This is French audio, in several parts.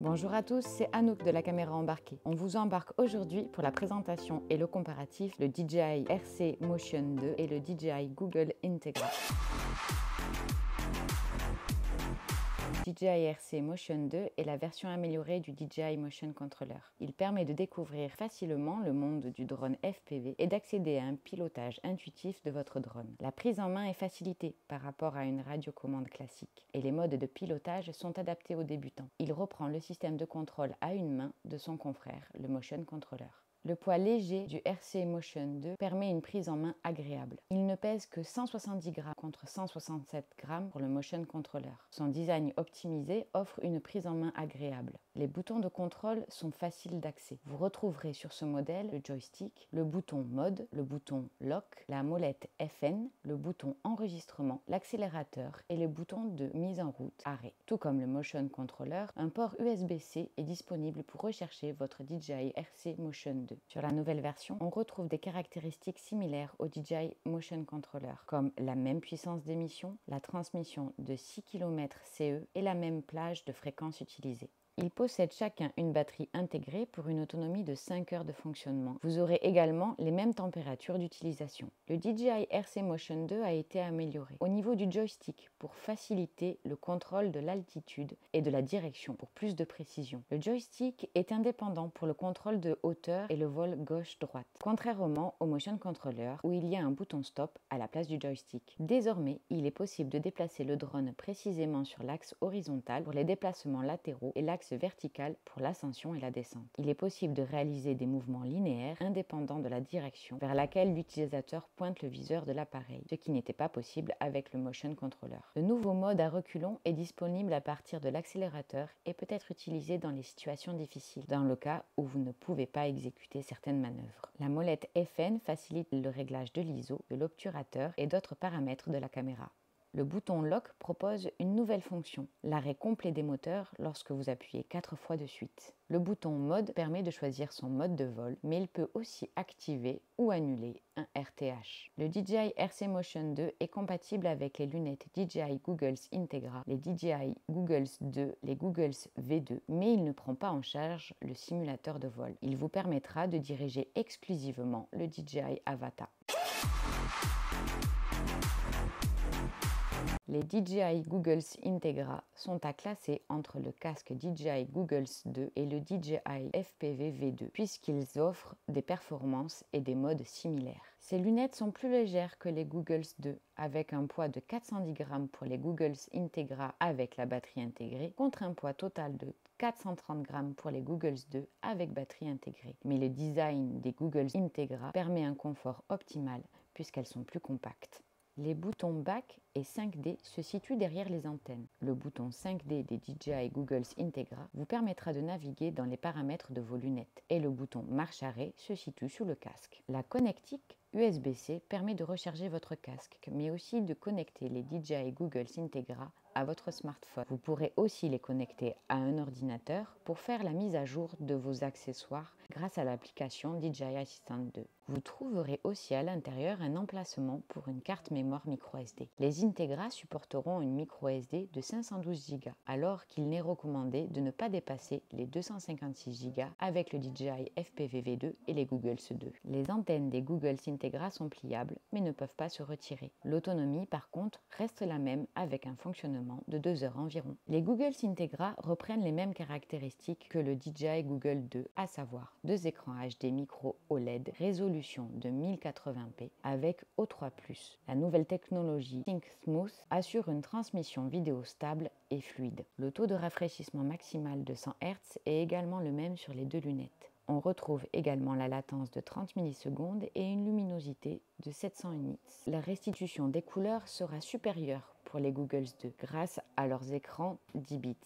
Bonjour à tous, c'est Anouk de la caméra embarquée. On vous embarque aujourd'hui pour la présentation et le comparatif de DJI RC Motion 2 et le DJI Google Integra. DJI RC Motion 2 est la version améliorée du DJI Motion Controller. Il permet de découvrir facilement le monde du drone FPV et d'accéder à un pilotage intuitif de votre drone. La prise en main est facilitée par rapport à une radiocommande classique et les modes de pilotage sont adaptés aux débutants. Il reprend le système de contrôle à une main de son confrère, le Motion Controller. Le poids léger du RC Motion 2 permet une prise en main agréable. Il ne pèse que 170 grammes contre 167 grammes pour le Motion Controller. Son design optimisé offre une prise en main agréable. Les boutons de contrôle sont faciles d'accès. Vous retrouverez sur ce modèle le joystick, le bouton mode, le bouton lock, la molette FN, le bouton enregistrement, l'accélérateur et les boutons de mise en route, arrêt. Tout comme le Motion Controller, un port USB-C est disponible pour rechercher votre DJI RC Motion 2. Sur la nouvelle version, on retrouve des caractéristiques similaires au DJI Motion Controller, comme la même puissance d'émission, la transmission de 6 km CE et la même plage de fréquence utilisée. Ils possèdent chacun une batterie intégrée pour une autonomie de 5 heures de fonctionnement. Vous aurez également les mêmes températures d'utilisation. Le DJI RC Motion 2 a été amélioré au niveau du joystick pour faciliter le contrôle de l'altitude et de la direction pour plus de précision. Le joystick est indépendant pour le contrôle de hauteur et le vol gauche-droite, contrairement au Motion Controller où il y a un bouton stop à la place du joystick. Désormais, il est possible de déplacer le drone précisément sur l'axe horizontal pour les déplacements latéraux et l'axe verticale pour l'ascension et la descente. Il est possible de réaliser des mouvements linéaires indépendants de la direction vers laquelle l'utilisateur pointe le viseur de l'appareil, ce qui n'était pas possible avec le Motion Controller. Le nouveau mode à reculons est disponible à partir de l'accélérateur et peut être utilisé dans les situations difficiles, dans le cas où vous ne pouvez pas exécuter certaines manœuvres. La molette FN facilite le réglage de l'ISO, de l'obturateur et d'autres paramètres de la caméra. Le bouton Lock propose une nouvelle fonction, l'arrêt complet des moteurs lorsque vous appuyez 4 fois de suite. Le bouton Mode permet de choisir son mode de vol, mais il peut aussi activer ou annuler un RTH. Le DJI RC Motion 2 est compatible avec les lunettes DJI Goggles Integra, les DJI Goggles 2, les Goggles V2, mais il ne prend pas en charge le simulateur de vol. Il vous permettra de diriger exclusivement le DJI Avata. Les DJI Goggles Integra sont à classer entre le casque DJI Goggles 2 et le DJI FPV V2 puisqu'ils offrent des performances et des modes similaires. Ces lunettes sont plus légères que les Goggles 2 avec un poids de 410 grammes pour les Goggles Integra avec la batterie intégrée contre un poids total de 430 grammes pour les Goggles 2 avec batterie intégrée. Mais le design des Goggles Integra permet un confort optimal puisqu'elles sont plus compactes. Les boutons Back et 5D se situent derrière les antennes. Le bouton 5D des DJI Goggles Integra vous permettra de naviguer dans les paramètres de vos lunettes et le bouton marche-arrêt se situe sous le casque. La connectique USB-C permet de recharger votre casque, mais aussi de connecter les DJI Goggles Integra à votre smartphone. Vous pourrez aussi les connecter à un ordinateur pour faire la mise à jour de vos accessoires grâce à l'application DJI Assistant 2. Vous trouverez aussi à l'intérieur un emplacement pour une carte mémoire microSD. Les Integra supporteront une microSD de 512 Go, alors qu'il n'est recommandé de ne pas dépasser les 256 Go avec le DJI FPV-V2 et les Goggles 2. Les antennes des Goggles Integra sont pliables mais ne peuvent pas se retirer. L'autonomie par contre reste la même avec un fonctionnement de 2 heures environ. Les Goggles Integra reprennent les mêmes caractéristiques que le DJI Google 2, à savoir 2 écrans HD micro OLED, résolution de 1080p avec O3+. La nouvelle technologie ThinkSmooth assure une transmission vidéo stable et fluide. Le taux de rafraîchissement maximal de 100 Hz est également le même sur les deux lunettes. On retrouve également la latence de 30 millisecondes et une luminosité de 700 nits. La restitution des couleurs sera supérieure pour les Goggles 2 grâce à leurs écrans 10 bits.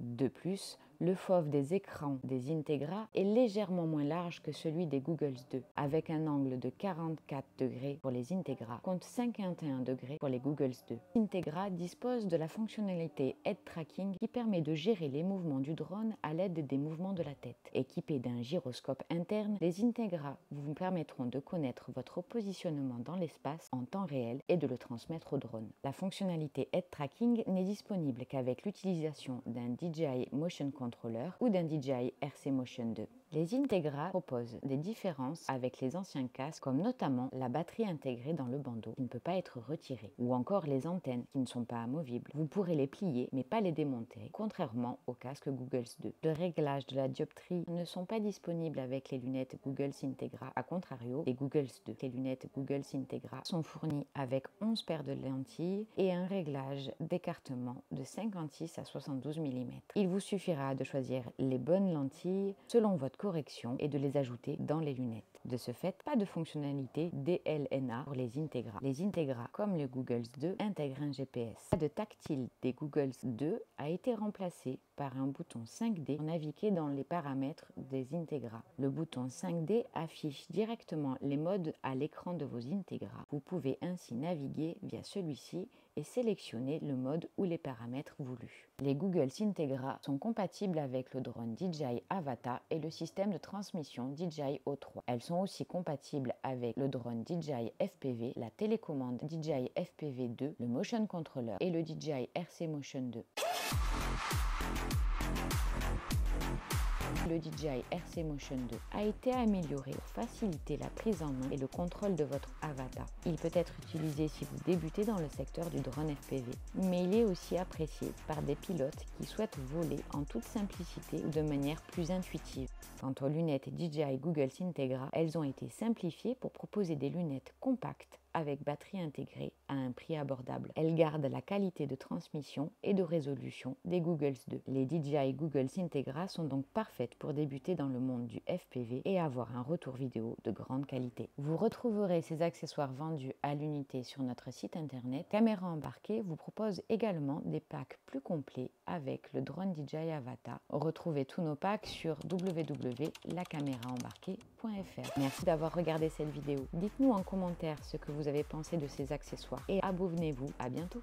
De plus, le fauve des écrans des Integra est légèrement moins large que celui des Goggles 2, avec un angle de 44 degrés pour les Integra contre 51 degrés pour les Goggles 2. Integra dispose de la fonctionnalité Head Tracking qui permet de gérer les mouvements du drone à l'aide des mouvements de la tête. Équipés d'un gyroscope interne, les Integra vous permettront de connaître votre positionnement dans l'espace en temps réel et de le transmettre au drone. La fonctionnalité Head Tracking n'est disponible qu'avec l'utilisation d'un DJI Motion Controller Controller ou d'un DJI RC Motion 2. Les Integra proposent des différences avec les anciens casques, comme notamment la batterie intégrée dans le bandeau qui ne peut pas être retirée, ou encore les antennes qui ne sont pas amovibles. Vous pourrez les plier mais pas les démonter, contrairement au casque Googles 2. Le réglage de la dioptrie ne sont pas disponibles avec les lunettes Googles Integra, à contrario des Googles 2. Les lunettes Googles Integra sont fournies avec 11 paires de lentilles et un réglage d'écartement de 56 à 72 mm. Il vous suffira de choisir les bonnes lentilles selon votre correction et de les ajouter dans les lunettes. De ce fait, pas de fonctionnalité DLNA pour les Integra. Les Integra, comme le Googles 2, intègrent un GPS. Le tactile des Googles 2 a été remplacé par un bouton 5D pour naviguer dans les paramètres des Integra. Le bouton 5D affiche directement les modes à l'écran de vos Integra. Vous pouvez ainsi naviguer via celui-ci et sélectionner le mode ou les paramètres voulus. Les Googles Integra sont compatibles avec le drone DJI Avata et le système de transmission DJI O3. Elles sont aussi compatibles avec le drone DJI FPV, la télécommande DJI FPV2, le Motion Controller et le DJI RC Motion 2. Le DJI RC Motion 2 a été amélioré pour faciliter la prise en main et le contrôle de votre Avata. Il peut être utilisé si vous débutez dans le secteur du drone FPV, mais il est aussi apprécié par des pilotes qui souhaitent voler en toute simplicité ou de manière plus intuitive. Quant aux lunettes DJI Googles Integra, elles ont été simplifiées pour proposer des lunettes compactes avec batterie intégrée à un prix abordable. Elles gardent la qualité de transmission et de résolution des Googles 2. Les DJI Googles Integra sont donc parfaites pour débuter dans le monde du FPV et avoir un retour vidéo de grande qualité. Vous retrouverez ces accessoires vendus à l'unité sur notre site internet. Caméra embarquée vous propose également des packs plus complets avec le drone DJI Avata. Retrouvez tous nos packs sur www.lacaméraembarquée.fr. Merci d'avoir regardé cette vidéo. Dites-nous en commentaire ce que vous avez pensé de ces accessoires et abonnez-vous. À bientôt.